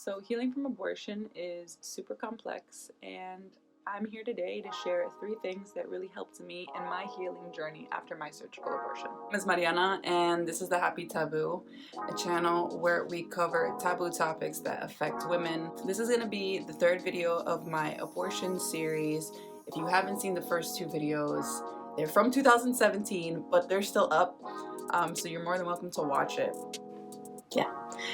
So healing from abortion is super complex, and I'm here today to share 3 things that really helped me in my healing journey after my surgical abortion. My name is Mariana, and this is the Happy Taboo, a channel where we cover taboo topics that affect women. This is going to be the 3rd video of my abortion series. If you haven't seen the first 2 videos, they're from 2017, but they're still up, so you're more than welcome to watch it. Yeah.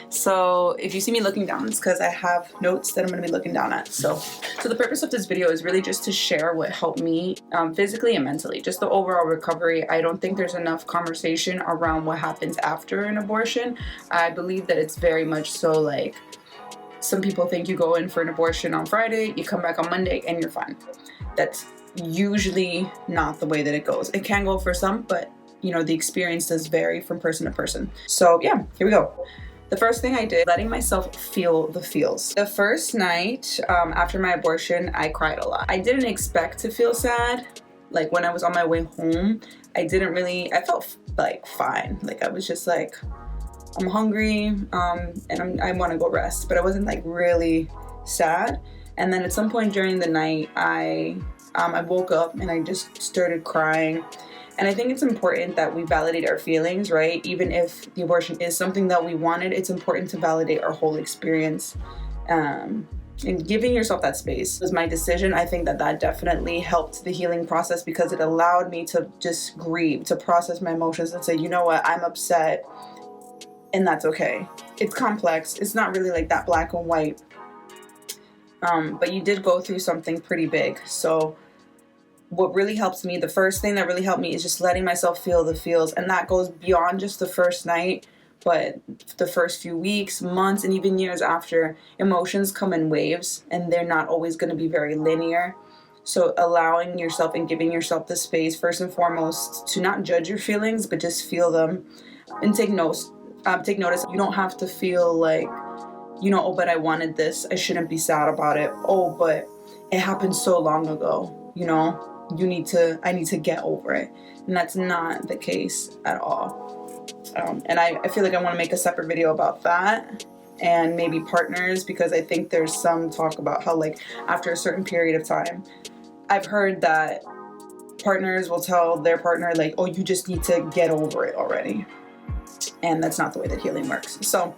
So if you see me looking down, it's because I have notes that I'm going to be looking down at. So the purpose of this video is really just to share what helped me physically and mentally, just the overall recovery. I don't think there's enough conversation around what happens after an abortion. I believe that it's very much so like some people think you go in for an abortion on Friday, you come back on Monday, and you're fine. That's usually not the way that it goes. It can go for some, but you know, the experience does vary from person to person. So yeah, here we go. The first thing I did, letting myself feel the feels. The first night after my abortion, I cried a lot. I didn't expect to feel sad. Like when I was on my way home, I felt like fine. Like I was just like, I'm hungry and I want to go rest, but I wasn't like really sad. And then at some point during the night, I woke up and I just started crying. And I think it's important that we validate our feelings, right? Even if the abortion is something that we wanted, it's important to validate our whole experience. And giving yourself that space was my decision. I think that definitely helped the healing process because it allowed me to just grieve, to process my emotions and say, you know what, I'm upset and that's okay. It's complex. It's not really like that black and white. But you did go through something pretty big. So what really helps me, the first thing that really helped me is just letting myself feel the feels. And that goes beyond just the first night, but the first few weeks, months, and even years after. Emotions come in waves and they're not always going to be very linear. So allowing yourself and giving yourself the space, first and foremost, to not judge your feelings, but just feel them and take notice. You don't have to feel like, you know, oh, but I wanted this, I shouldn't be sad about it. Oh, but it happened so long ago, you know. I need to get over it. And that's not the case at all. And I feel like I want to make a separate video about that and maybe partners, because I think there's some talk about how like after a certain period of time, I've heard that partners will tell their partner like, oh, you just need to get over it already. And that's not the way that healing works. So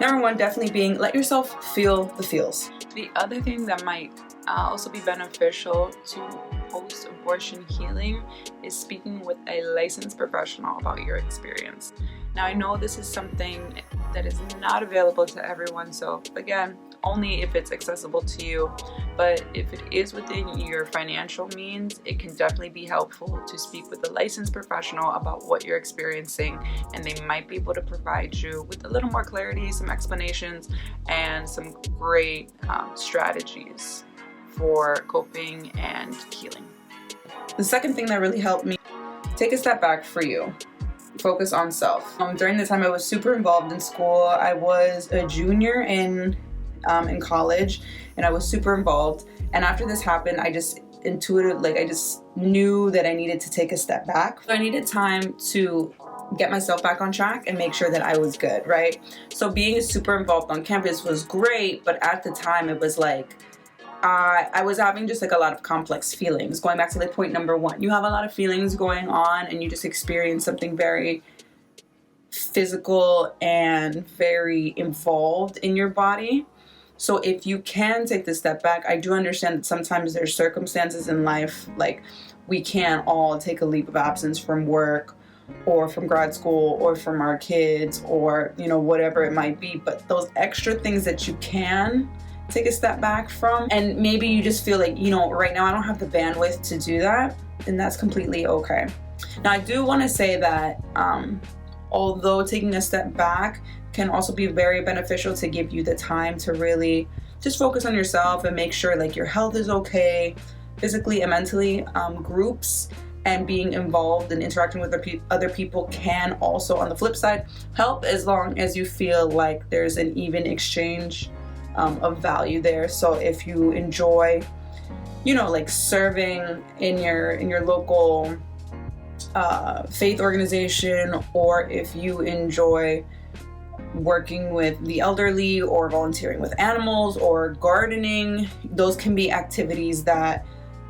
number 1, definitely being, let yourself feel the feels. The other thing that might also be beneficial to post-abortion healing is speaking with a licensed professional about your experience. Now, I know this is something that is not available to everyone, so again, only if it's accessible to you. But if it is within your financial means, it can definitely be helpful to speak with a licensed professional about what you're experiencing, and they might be able to provide you with a little more clarity, some explanations, and some great strategies for coping and healing. The second thing that really helped me, take a step back for you. Focus on self. During the time I was super involved in school, I was a junior in college, and I was super involved. And after this happened, I just knew that I needed to take a step back. So I needed time to get myself back on track and make sure that I was good, right? So being super involved on campus was great, but at the time it was like, I was having just like a lot of complex feelings. Going back to like point number 1, you have a lot of feelings going on and you just experience something very physical and very involved in your body. So if you can take the step back, I do understand that sometimes there's circumstances in life, like we can't all take a leave of absence from work or from grad school or from our kids or, you know, whatever it might be. But those extra things that you can take a step back from, and maybe you just feel like, you know, right now I don't have the bandwidth to do that, and that's completely okay. Now, I do want to say that although taking a step back can also be very beneficial to give you the time to really just focus on yourself and make sure like your health is okay, physically and mentally, groups and being involved and interacting with other people can also, on the flip side, help as long as you feel like there's an even exchange of value there. So if you enjoy, you know, like serving in your local faith organization, or if you enjoy working with the elderly or volunteering with animals or gardening. Those can be activities that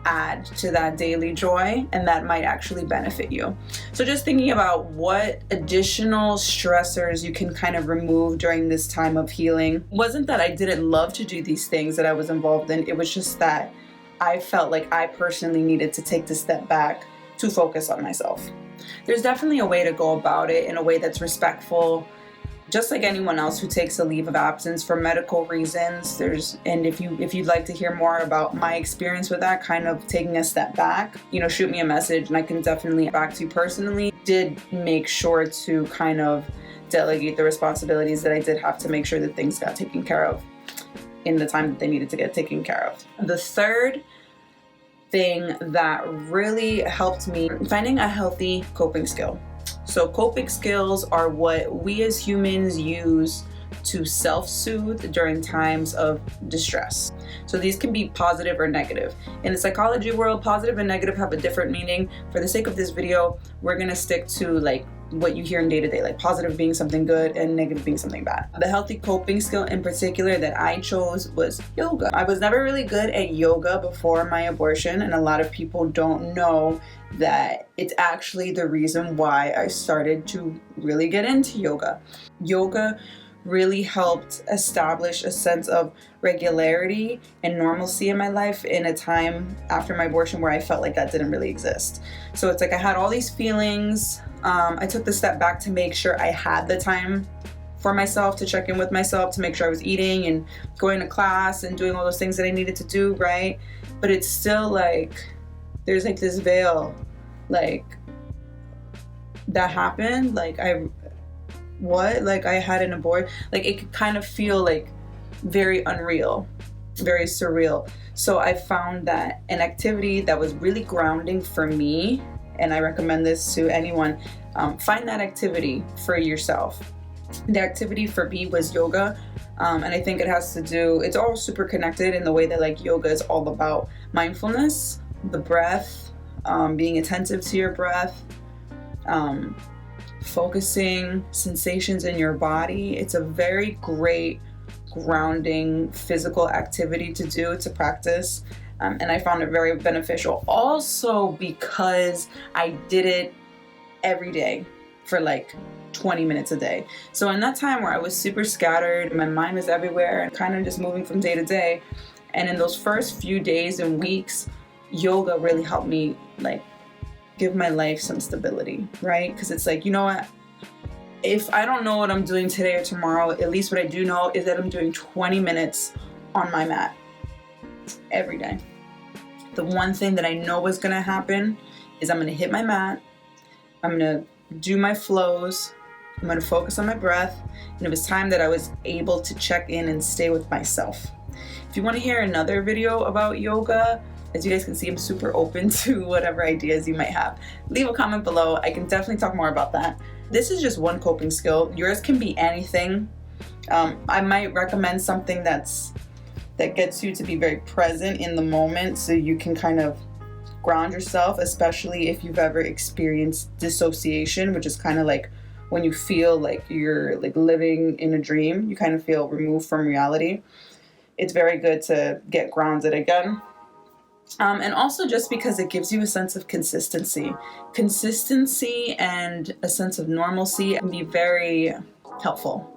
add to that daily joy and that might actually benefit you. So just thinking about what additional stressors you can kind of remove during this time of healing. It wasn't that I didn't love to do these things that I was involved in. It was just that I felt like I personally needed to take the step back to focus on myself. There's definitely a way to go about it in a way that's respectful, just like anyone else who takes a leave of absence for medical reasons. And if you'd like to hear more about my experience with that, kind of taking a step back, shoot me a message and I can definitely get back to you personally. Did make sure to kind of delegate the responsibilities that I did have to make sure that things got taken care of in the time that they needed to get taken care of. The third thing that really helped me, finding a healthy coping skill. So coping skills are what we as humans use to self-soothe during times of distress. So these can be positive or negative. In the psychology world, positive and negative have a different meaning. For the sake of this video, we're gonna stick to like what you hear in day-to-day, like positive being something good and negative being something bad. The healthy coping skill in particular that I chose was yoga. I was never really good at yoga before my abortion, and a lot of people don't know that it's actually the reason why I started to really get into yoga. Yoga really helped establish a sense of regularity and normalcy in my life in a time after my abortion where I felt like that didn't really exist. So it's like I had all these feelings. I took the step back to make sure I had the time for myself, to check in with myself, to make sure I was eating and going to class and doing all those things that I needed to do, right? But it's still like, there's like this veil, like, that happened, like, I had an abortion, like, it could kind of feel like very unreal, very surreal. So I found that an activity that was really grounding for me, and I recommend this to anyone, find that activity for yourself. The activity for me was yoga, and I think it has to do, it's all super connected in the way that like yoga is all about mindfulness, the breath, being attentive to your breath, focusing sensations in your body. It's a very great grounding physical activity to do, to practice. And I found it very beneficial also because I did it every day for like 20 minutes a day. So in that time where I was super scattered, my mind was everywhere and kind of just moving from day to day. And in those first few days and weeks, yoga really helped me like give my life some stability, right? Because it's like, you know what? If I don't know what I'm doing today or tomorrow, at least what I do know is that I'm doing 20 minutes on my mat every day. The one thing that I know is going to happen is I'm going to hit my mat, I'm going to do my flows, I'm going to focus on my breath, and it was time that I was able to check in and stay with myself. If you want to hear another video about yoga, as you guys can see, I'm super open to whatever ideas you might have. Leave a comment below. I can definitely talk more about that. This is just one coping skill. Yours can be anything. I might recommend something that gets you to be very present in the moment so you can kind of ground yourself, especially if you've ever experienced dissociation, which is kind of like when you feel like you're like living in a dream, you kind of feel removed from reality. It's very good to get grounded again. And also just because it gives you a sense of consistency. Consistency and a sense of normalcy can be very helpful.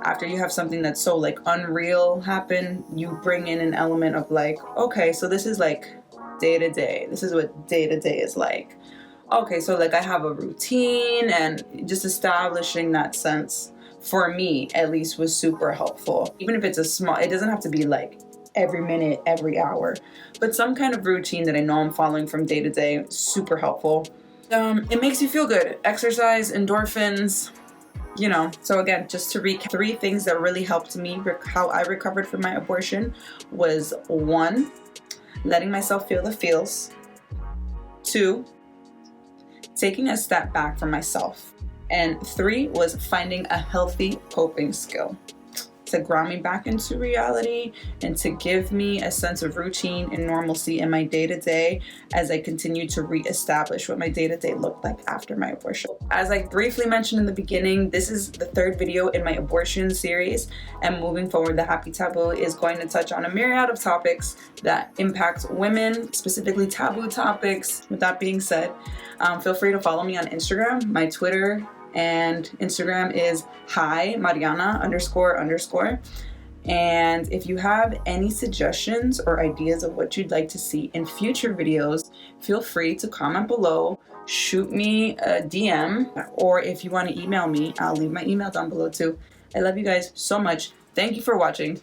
After you have something that's so like unreal happen, you bring in an element of like, okay, so this is like day to day. This is what day to day is like. Okay, so like I have a routine, and just establishing that sense for me at least was super helpful. Even if it's a small, it doesn't have to be like every minute, every hour, but some kind of routine that I know I'm following from day to day, super helpful. It makes you feel good. Exercise, endorphins, you know. So again, just to recap, 3 things that really helped me, how I recovered from my abortion was 1, letting myself feel the feels. 2, taking a step back from myself. And 3 was finding a healthy coping skill. to ground me back into reality and to give me a sense of routine and normalcy in my day-to-day as I continue to reestablish what my day-to-day looked like after my abortion. As I briefly mentioned in the beginning, this is the third video in my abortion series, and moving forward, the Happy Taboo is going to touch on a myriad of topics that impact women, specifically taboo topics. With that being said, feel free to follow me on Instagram. My Twitter and Instagram is hi_Mariana__. And if you have any suggestions or ideas of what you'd like to see in future videos, feel free to comment below, shoot me a DM, or if you want to email me, I'll leave my email down below too. I love you guys so much. Thank you for watching.